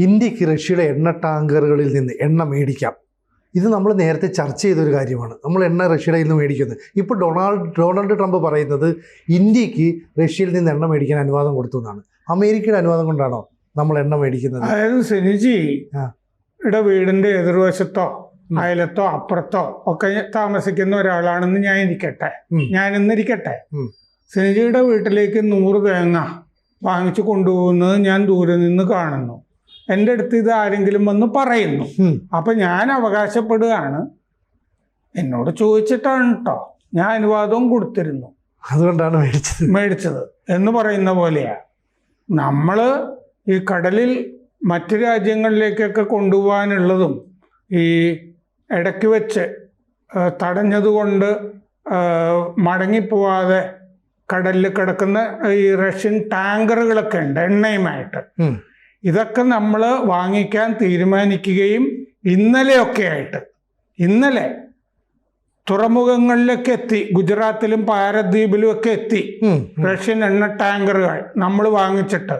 ഇന്ത്യക്ക് റഷ്യയുടെ എണ്ണ ടാങ്കറുകളിൽ നിന്ന് എണ്ണ മേടിക്കാം. ഇത് നമ്മൾ നേരത്തെ ചർച്ച ചെയ്തൊരു കാര്യമാണ്. നമ്മൾ എണ്ണ റഷ്യയുടെ നിന്ന് മേടിക്കുന്നത്. ഇപ്പോൾ ഡൊണാൾഡ് ട്രംപ് പറയുന്നത് ഇന്ത്യക്ക് റഷ്യയിൽ നിന്ന് എണ്ണ മേടിക്കാൻ അനുവാദം കൊടുത്തു എന്നാണ്. അമേരിക്കയുടെ അനുവാദം കൊണ്ടാണോ നമ്മൾ എണ്ണ മേടിക്കുന്നത്? അതായത് സിനിജിയുടെ വീടിന്റെ എതിർവശത്തോ അയലത്തോ അപ്പുറത്തോ ഒക്കെ താമസിക്കുന്ന ഒരാളാണെന്ന് ഞാനിന്നിരിക്കട്ടെ. സിനിജിയുടെ വീട്ടിലേക്ക് 100 തേങ്ങ വാങ്ങിച്ചു കൊണ്ടുപോകുന്നത് ഞാൻ ദൂരെ നിന്ന് കാണുന്നു. എൻ്റെ അടുത്ത് ഇത് ആരെങ്കിലും വന്ന് പറയുന്നു. അപ്പൊ ഞാൻ അവകാശപ്പെടുകയാണ്, എന്നോട് ചോദിച്ചിട്ടാണ് കേട്ടോ, ഞാൻ അനുവാദവും കൊടുത്തിരുന്നു, അതുകൊണ്ടാണ് മേടിച്ചത് എന്ന് പറയുന്ന പോലെയാ. നമ്മള് ഈ കടലിൽ മറ്റു രാജ്യങ്ങളിലേക്കൊക്കെ കൊണ്ടുപോകാനുള്ളതും ഈ ഇടയ്ക്ക് വെച്ച് തടഞ്ഞതുകൊണ്ട് മടങ്ങിപ്പോവാതെ കടലിൽ കിടക്കുന്ന ഈ റഷ്യൻ ടാങ്കറുകളൊക്കെ ഉണ്ട് എണ്ണയുമായിട്ട്. ഇതൊക്കെ നമ്മൾ വാങ്ങിക്കാൻ തീരുമാനിക്കുകയും ഇന്നലെ തുറമുഖങ്ങളിലൊക്കെ എത്തി, ഗുജറാത്തിലും പാരദ്വീപിലും ഒക്കെ എത്തി റഷ്യൻ എണ്ണ ടാങ്കറുകൾ നമ്മൾ വാങ്ങിച്ചിട്ട്.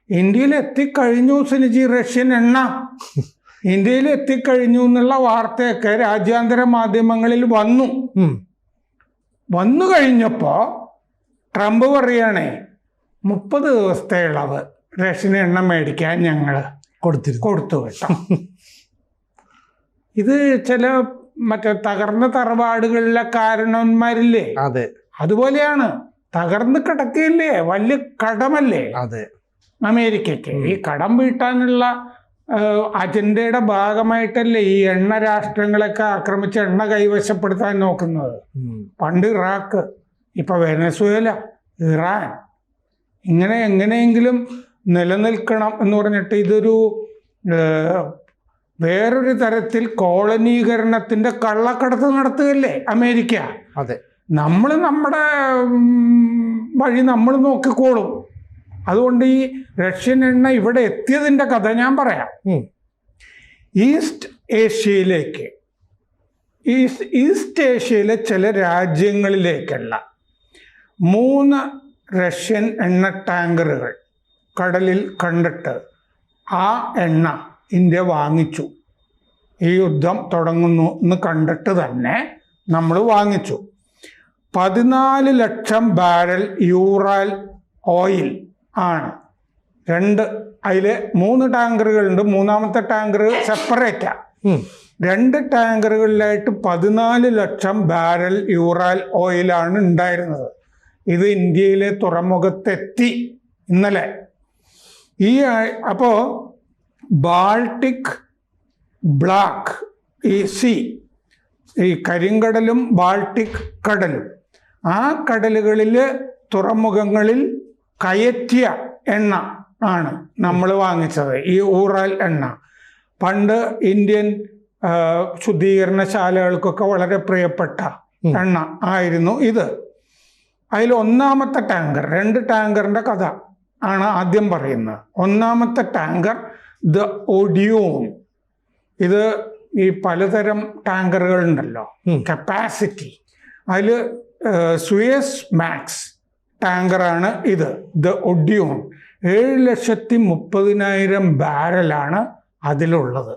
ഇന്ത്യയിൽ എത്തിക്കഴിഞ്ഞു സിനിജി, റഷ്യൻ എണ്ണ ഇന്ത്യയിൽ എത്തിക്കഴിഞ്ഞു എന്നുള്ള വാർത്തയൊക്കെ രാജ്യാന്തര മാധ്യമങ്ങളിൽ വന്നു കഴിഞ്ഞപ്പോ ട്രംപ് പറയണേ 30 ദിവസത്തെ ഇളവ് റഷ്യൻ എണ്ണ മേടിക്കാൻ ഞങ്ങൾ കൊടുത്തു കേട്ടോ. ഇത് ചില മറ്റേ തകർന്ന തറവാടുകളിലെ കാരണവന്മാരില്ലേ, അതെ, അതുപോലെയാണ്. തകർന്ന് കിടക്കില്ലേ, വലിയ കടമല്ലേ അതെ അമേരിക്കയ്ക്ക്. ഈ കടം വീട്ടാനുള്ള അജണ്ടയുടെ ഭാഗമായിട്ടല്ലേ ഈ എണ്ണ രാഷ്ട്രങ്ങളൊക്കെ ആക്രമിച്ച് എണ്ണ കൈവശപ്പെടുത്താൻ നോക്കുന്നത്. പണ്ട് ഇറാഖ്, ഇപ്പൊ വെനസ്വേല, ഇറാൻ, ഇങ്ങനെ എങ്ങനെയെങ്കിലും നിലനിൽക്കണം എന്ന് പറഞ്ഞിട്ട് ഇതൊരു വേറൊരു തരത്തിൽ കോളനീകരണത്തിന്റെ കള്ളക്കടത്ത് നടത്തുകയല്ലേ അമേരിക്ക. അതെ, നമ്മുടെ വഴി നമ്മൾ നോക്കിക്കോളും. അതുകൊണ്ട് ഈ റഷ്യൻ എണ്ണ ഇവിടെ എത്തിയതിൻ്റെ കഥ ഞാൻ പറയാം. ഈസ്റ്റ് ഏഷ്യയിലെ ചില രാജ്യങ്ങളിലേക്കുള്ള 3 റഷ്യൻ എണ്ണ ടാങ്കറുകൾ കടലിൽ കണ്ടിട്ട് ആ എണ്ണ ഇന്ത്യ വാങ്ങിച്ചു. ഈ യുദ്ധം തുടങ്ങുന്നു എന്ന് കണ്ടിട്ട് തന്നെ നമ്മൾ വാങ്ങിച്ചു. 14 ലക്ഷം ബാരൽ യൂറൽ ഓയിൽ ആണ്. അതിൽ 3 ടാങ്കറുകളുണ്ട്. 3ാമത്തെ ടാങ്കർ സെപ്പറേറ്റാ. 2 ടാങ്കറുകളിലായിട്ട് 14 ലക്ഷം ബാരൽ യൂറൽ ഓയിലാണ് ഉണ്ടായിരുന്നത്. ഇത് ഇന്ത്യയിലെ തുറമുഖത്തെത്തി ഇന്നലെ. അപ്പോൾ ബാൾട്ടിക് ബ്ലാക്ക് ഈ കരിങ്കടലും ബാൾട്ടിക് കടലും, ആ കടലുകളിൽ തുറമുഖങ്ങളിൽ കയറ്റിയ എണ്ണ ആണ് നമ്മൾ വാങ്ങിച്ചത്. ഈ ഊറൽ എണ്ണ പണ്ട് ഇന്ത്യൻ ശുദ്ധീകരണശാലകൾക്കൊക്കെ വളരെ പ്രിയപ്പെട്ട എണ്ണ ആയിരുന്നു ഇത്. അതിൽ 1ാമത്തെ ടാങ്കർ, 2 ടാങ്കറിന്റെ കഥ ആണ് ആദ്യം പറയുന്നത്. 1ാമത്തെ ടാങ്കർ ദ ഒഡിയോൺ. ഇത് ഈ പലതരം ടാങ്കറുകളുണ്ടല്ലോ, കപ്പാസിറ്റി. അതിൽ സുയസ് മാക്സ് ടാങ്കറാണ് ഇത്, ദ ഒഡിയോൺ. 7,30,000 ബാരലാണ് അതിലുള്ളത്.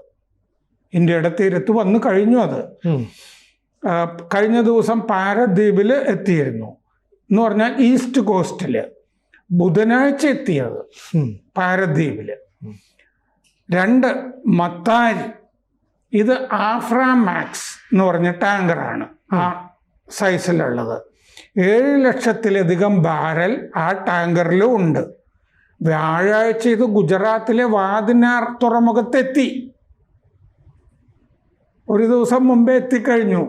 ഇന്ത്യയുടെ തീരത്ത് വന്നു കഴിഞ്ഞു. അത് കഴിഞ്ഞ ദിവസം പാരദ്വീപിൽ എത്തിയിരുന്നു എന്ന് പറഞ്ഞാൽ ഈസ്റ്റ് കോസ്റ്റില് ബുധനാഴ്ച എത്തിയത് പാരദ്വീപില്. 2 മത്താരി, ഇത് ആഫ്രാമാക്സ് എന്ന് പറഞ്ഞ ടാങ്കറാണ് ആ സൈസിലുള്ളത്. 7 ലക്ഷത്തിലധികം ബാരൽ ആ ടാങ്കറിലും ഉണ്ട്. വ്യാഴാഴ്ച ഇത് ഗുജറാത്തിലെ വാദിനാർ തുറമുഖത്തെത്തി. ഒരു ദിവസം മുമ്പേ എത്തിക്കഴിഞ്ഞു.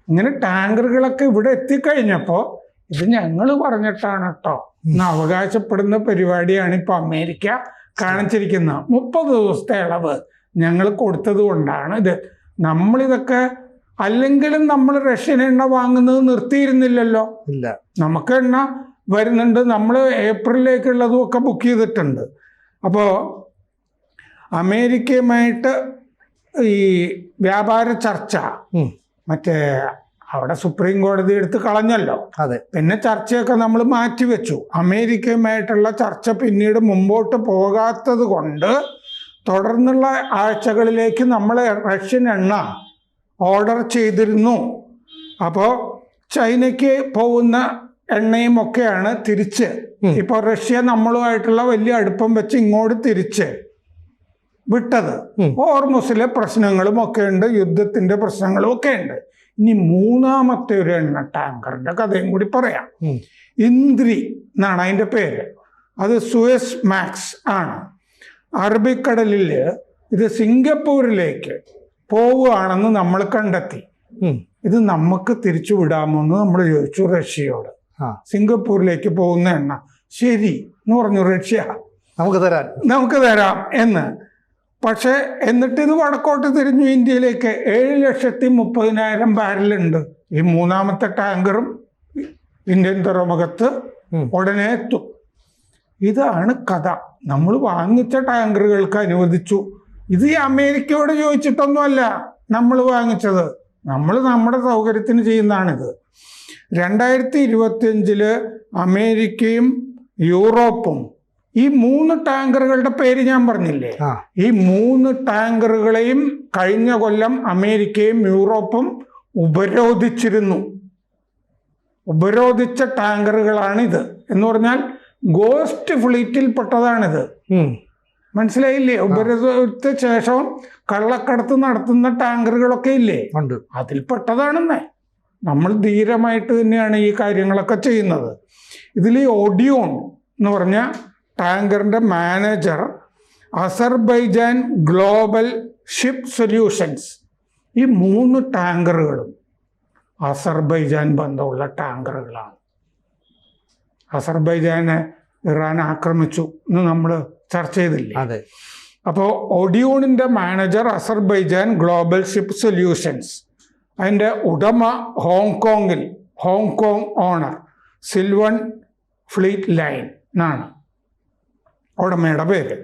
ഇങ്ങനെ ടാങ്കറുകളൊക്കെ ഇവിടെ എത്തിക്കഴിഞ്ഞപ്പോൾ ഇത് ഞങ്ങൾ പറഞ്ഞിട്ടാണ് കേട്ടോ എന്ന് അവകാശപ്പെടുന്ന പരിപാടിയാണ് ഇപ്പൊ അമേരിക്ക കാണിച്ചിരിക്കുന്നത്. 30 ദിവസത്തെ ഇളവ് ഞങ്ങൾ കൊടുത്തത് കൊണ്ടാണ് ഇത്. നമ്മളിതൊക്കെ അല്ലെങ്കിലും നമ്മൾ റഷ്യൻ എണ്ണ വാങ്ങുന്നത് നിർത്തിയിരുന്നില്ലല്ലോ. ഇല്ല, നമുക്ക് എണ്ണ വരുന്നുണ്ട്. നമ്മൾ ഏപ്രിലേക്കുള്ളതും ഒക്കെ ബുക്ക് ചെയ്തിട്ടുണ്ട്. അപ്പോൾ അമേരിക്കയുമായിട്ട് ഈ വ്യാപാര ചർച്ച മറ്റേ അവിടെ സുപ്രീം കോടതി എടുത്ത് കളഞ്ഞല്ലോ. അതെ, പിന്നെ ചർച്ചയൊക്കെ നമ്മൾ മാറ്റിവെച്ചു. അമേരിക്കയുമായിട്ടുള്ള ചർച്ച പിന്നീട് മുമ്പോട്ട് പോകാത്തത് കൊണ്ട് തുടർന്നുള്ള ആഴ്ചകളിലേക്ക് നമ്മൾ റഷ്യൻ എണ്ണ ഓർഡർ ചെയ്തിരുന്നു. അപ്പോൾ ചൈനയ്ക്ക് പോകുന്ന എണ്ണയും ഒക്കെയാണ് തിരിച്ച് ഇപ്പോൾ റഷ്യ നമ്മളുമായിട്ടുള്ള വലിയ അടുപ്പം വെച്ച് ഇങ്ങോട്ട് തിരിച്ച് വിട്ടത്. ഹോർമുസിലെ പ്രശ്നങ്ങളും ഒക്കെ ഉണ്ട്, യുദ്ധത്തിന്റെ പ്രശ്നങ്ങളും ഒക്കെ ഉണ്ട്. ഇനി മൂന്നാമത്തെ ഒരു എണ്ണ ടാങ്കറിന്റെ കഥയും കൂടി പറയാം. ഇന്ദ്രി എന്നാണ് അതിന്റെ പേര്. അത് സുയസ് മാക്സ് ആണ്. അറബിക്കടലിൽ ഇത് സിംഗപ്പൂരിലേക്ക് പോവുകയാണെന്ന് നമ്മൾ കണ്ടെത്തി. ഇത് നമുക്ക് തിരിച്ചു വിടാമോ എന്ന് നമ്മൾ ചോദിച്ചു റഷ്യയോട്. സിംഗപ്പൂരിലേക്ക് പോകുന്ന എണ്ണ ശരി എന്ന് പറഞ്ഞു റഷ്യ, നമുക്ക് തരാം എന്ന്. പക്ഷെ എന്നിട്ട് ഇത് വടക്കോട്ട് തിരിഞ്ഞു ഇന്ത്യയിലേക്ക്. 7,30,000 ബാരലുണ്ട്. ഈ മൂന്നാമത്തെ ടാങ്കറും ഇന്ത്യൻ തുറമുഖത്ത് ഉടനെ എത്തും. ഇതാണ് കഥ. നമ്മൾ വാങ്ങിച്ച ടാങ്കറുകൾക്ക് അനുവദിച്ചു. ഇത് ഈ അമേരിക്കയോട് ചോദിച്ചിട്ടൊന്നുമല്ല നമ്മൾ വാങ്ങിച്ചത്, നമ്മൾ നമ്മുടെ സൗകര്യത്തിന് ചെയ്യുന്നതാണിത്. 2025 അമേരിക്കയും യൂറോപ്പും ഈ 3 ടാങ്കറുകളുടെ പേര് ഞാൻ പറഞ്ഞില്ലേ, ഈ 3 ടാങ്കറുകളെയും കഴിഞ്ഞ കൊല്ലം അമേരിക്കയും യൂറോപ്പും ഉപരോധിച്ചിരുന്നു. ഉപരോധിച്ച ടാങ്കറുകളാണിത്. എന്ന് പറഞ്ഞാൽ ഗോസ്റ്റ് ഫ്ലീറ്റിൽ പെട്ടതാണിത്. മനസ്സിലായില്ലേ? ഉപരോധത്തെ ശേഷം കള്ളക്കടത്ത് നടത്തുന്ന ടാങ്കറുകളൊക്കെ ഇല്ലേ, അതിൽപ്പെട്ടതാണെന്നേ. നമ്മൾ ധീരമായിട്ട് തന്നെയാണ് ഈ കാര്യങ്ങളൊക്കെ ചെയ്യുന്നത്. ഇതിൽ ഒഡിയോൺ എന്ന് പറഞ്ഞ ടാങ്കറിന്റെ manager Azerbaijan global ship solutions, ഈ 3 ടാങ്കറുകളും അസർബൈജാൻ ബന്ധമുള്ള ടാങ്കറുകളാണ്. അസർബൈജാനെ ഇറാൻ ആക്രമിച്ചു എന്ന് നമ്മൾ ചർച്ച ചെയ്തില്ലേ? അപ്പോൾ ഒഡിയോണിന്റെ manager Azerbaijan global ship solutions, അതിൻ്റെ ഉടമ Hong Kong owner Sylvan fleet line എന്നാണ് ഉടമയുടെ പേര്.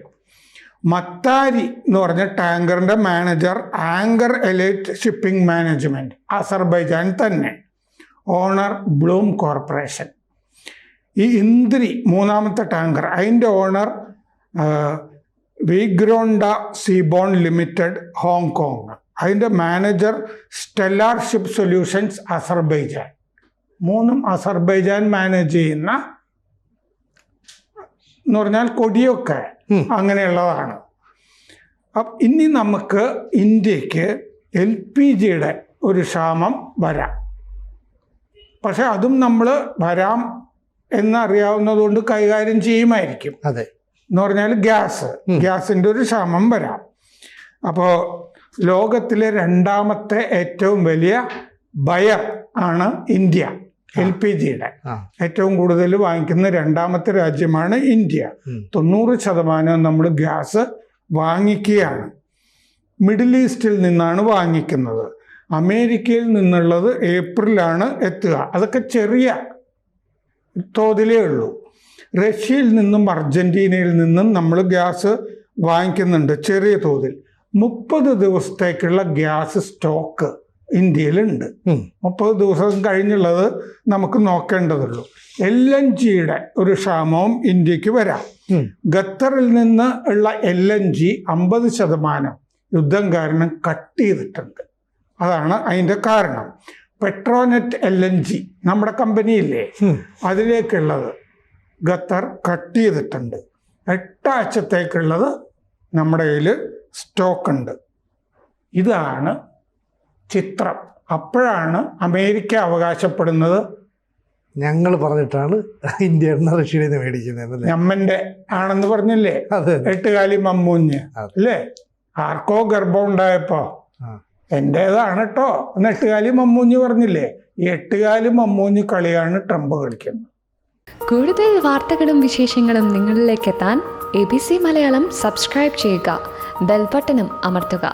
മത്താരി എന്ന് പറഞ്ഞ ടാങ്കറിന്റെ manager anchor elite shipping management, Azerbaijan തന്നെ. Owner bloom corporation. ഈ ഇന്ദ്രി മൂന്നാമത്തെ ടാങ്കർ, അതിൻ്റെ ഓണർ വിഗ്രോണ്ട സീബോൺ ലിമിറ്റഡ്, ഹോങ്കോങ്. അതിൻ്റെ manager stellar ship solutions, Azerbaijan. 3 Azerbaijan manage ചെയ്യുന്ന എന്ന് പറഞ്ഞാൽ കൊടിയൊക്കെ അങ്ങനെയുള്ളതാണ്. ഇനി നമുക്ക് ഇന്ത്യക്ക് LPGയുടെ ഒരു ക്ഷാമം വരാം. പക്ഷെ അതും നമ്മൾ വരാം എന്നറിയാവുന്നതുകൊണ്ട് കൈകാര്യം ചെയ്യുമായിരിക്കും. എന്ന് പറഞ്ഞാൽ ഗ്യാസിൻ്റെ ഒരു ക്ഷാമം വരാം. അപ്പോൾ ലോകത്തിലെ 2ാമത്തെ ഏറ്റവും വലിയ ബയർ ആണ് ഇന്ത്യ. LPGയുടെ ഏറ്റവും കൂടുതൽ വാങ്ങിക്കുന്ന 2ാമത്തെ രാജ്യമാണ് ഇന്ത്യ. 90% നമ്മൾ ഗ്യാസ് വാങ്ങിക്കുകയാണ്. മിഡിൽ ഈസ്റ്റിൽ നിന്നാണ് വാങ്ങിക്കുന്നത്. അമേരിക്കയിൽ നിന്നുള്ളത് ഏപ്രിലാണ് എത്തുക. അതൊക്കെ ചെറിയ തോതിലേ ഉള്ളൂ. റഷ്യയിൽ നിന്നും അർജന്റീനയിൽ നിന്നും നമ്മൾ ഗ്യാസ് വാങ്ങിക്കുന്നുണ്ട് ചെറിയ തോതിൽ. 30 ദിവസത്തേക്കുള്ള ഗ്യാസ് സ്റ്റോക്ക് ഇന്ത്യയിലുണ്ട്. 30 ദിവസം കഴിഞ്ഞുള്ളത് നമുക്ക് നോക്കേണ്ടതുള്ളൂ. LNGയുടെ ഒരു ക്ഷാമവും ഇന്ത്യക്ക് വരാം. ഖത്തറിൽ നിന്ന് ഉള്ള LNG 50% യുദ്ധം കാരണം കട്ട് ചെയ്തിട്ടുണ്ട്. അതാണ് അതിൻ്റെ കാരണം. പെട്രോനെറ്റ് LNG നമ്മുടെ കമ്പനിയില്ലേ, അതിലേക്കുള്ളത് ഖത്തർ കട്ട് ചെയ്തിട്ടുണ്ട്. 8 ആഴ്ചത്തേക്കുള്ളത് നമ്മുടെ കയ്യിൽ സ്റ്റോക്ക് ഉണ്ട്. ഇതാണ് ചിത്രം. അപ്പോഴാണ് അമേരിക്ക അവകാശപ്പെടുന്നത് ഞങ്ങൾ പറഞ്ഞിട്ടാണ് ഇന്ത്യ എണ്ണ റഷ്യയിൽ നിന്ന് മേടിക്കുന്നത്, ഞമ്മന്റെ ആണെന്ന് പറഞ്ഞില്ലേ? 8 കാലി മമ്മൂഞ്ഞ് അല്ലേ? ആർക്കോ ഗർഭം ഉണ്ടായപ്പോ എന്റേതാണ് കേട്ടോ എന്ന് 8 കാലി മമ്മൂഞ്ഞ് പറഞ്ഞില്ലേ? ഈ 8 കാലി മമ്മൂഞ്ഞ് കളിയാണ് ട്രംപ് കളിക്കുന്നത്. കൂടുതൽ വാർത്തകളും വിശേഷങ്ങളും നിങ്ങളിലേക്ക് എത്താൻ ABC മലയാളം സബ്സ്ക്രൈബ് ചെയ്യുക, ബെൽബട്ടനും അമർത്തുക.